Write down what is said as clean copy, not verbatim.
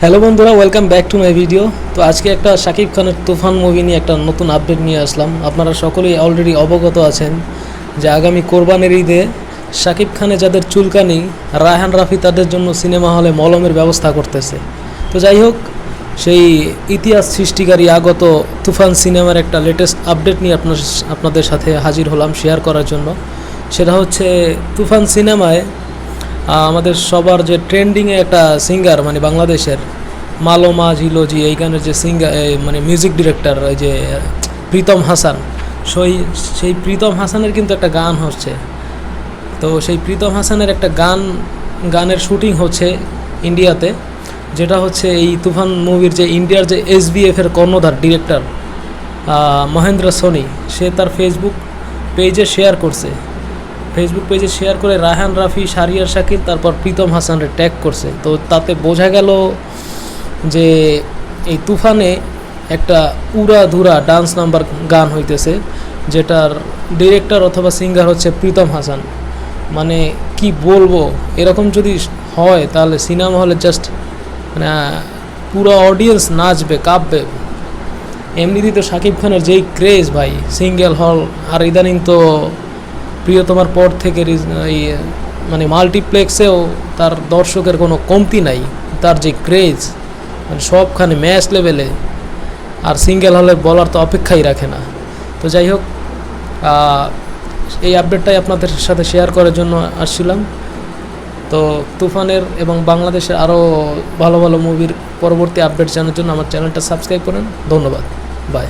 Hello বন্ধুরা, welcome back to my video. তো আজকে একটা শাকিব খানের তুফান মুভি নিয়ে একটা নতুন আপডেট নিয়ে আসলাম। আপনারা সকলেই অলরেডি অবগত আছেন যে আগামী কোরবানির ঈদে শাকিব খানে যাদের চুলকানি, রায়হান রাফি তাদের জন্য সিনেমা হলে মলমের ব্যবস্থা করতেছে। তো যাই হোক, সেই ইতিহাস সৃষ্টিকারী আগত তুফান সিনেমার একটা লেটেস্ট আপডেট নিয়ে আপনাদের সাথে হাজির হলাম শেয়ার করার জন্য। সেটা হচ্ছে তুফান সিনেমায় আমাদের সবার যে ট্রেন্ডিংয়ে একটা সিঙ্গার, মানে বাংলাদেশের মালোমা জিলোজি, এই গানের যে সিঙ্গার, মানে মিউজিক ডিরেক্টর ওই যে প্রীতম হাসান, সেই প্রীতম হাসানের কিন্তু একটা গান হচ্ছে। তো সেই প্রীতম হাসানের একটা গানের শুটিং হচ্ছে ইন্ডিয়াতে, যেটা হচ্ছে এই তুফান মুভির যে ইন্ডিয়ার যে SBF-এর কর্ণধার ডিরেক্টর মহেন্দ্র সোনি, সে তার ফেসবুক পেজে শেয়ার করে রায়হান রাফি, শাহরিয়ার শাকিল, তারপর প্রীতম হাসানরে ট্যাগ করছে। তো তাতে বোঝা গেল যে এই তুফানে একটা উড়াধুরা ডান্স নাম্বার গান হইতেছে, যেটার ডিরেক্টর অথবা সিঙ্গার হচ্ছে প্রীতম হাসান। মানে কি বলবো, এরকম যদি হয় তাহলে সিনেমা হলে জাস্ট মানে পুরো অডিয়েন্স নাচবে, কাঁপবে। এমনিতেই তো শাকিব খানের যেই ক্রেজ ভাই, সিঙ্গেল হল, আর ইদানিং তো প্রিয়তমার পর থেকে মানে মাল্টিপ্লেক্সেও তার দর্শকের কোনো কমতি নাই। তার যে ক্রেজ মানে সবখানে ম্যাচ লেভেলে, আর সিঙ্গেল হলে বলার তো অপেক্ষাই রাখে না। তো যাই হোক, এই আপডেটটাই আপনাদের সাথে শেয়ার করার জন্য আসছিলাম। তো তুফানের এবং বাংলাদেশের আরও ভালো ভালো মুভির পরবর্তী আপডেট জানার জন্য আমার চ্যানেলটা সাবস্ক্রাইব করেন। ধন্যবাদ, বাই।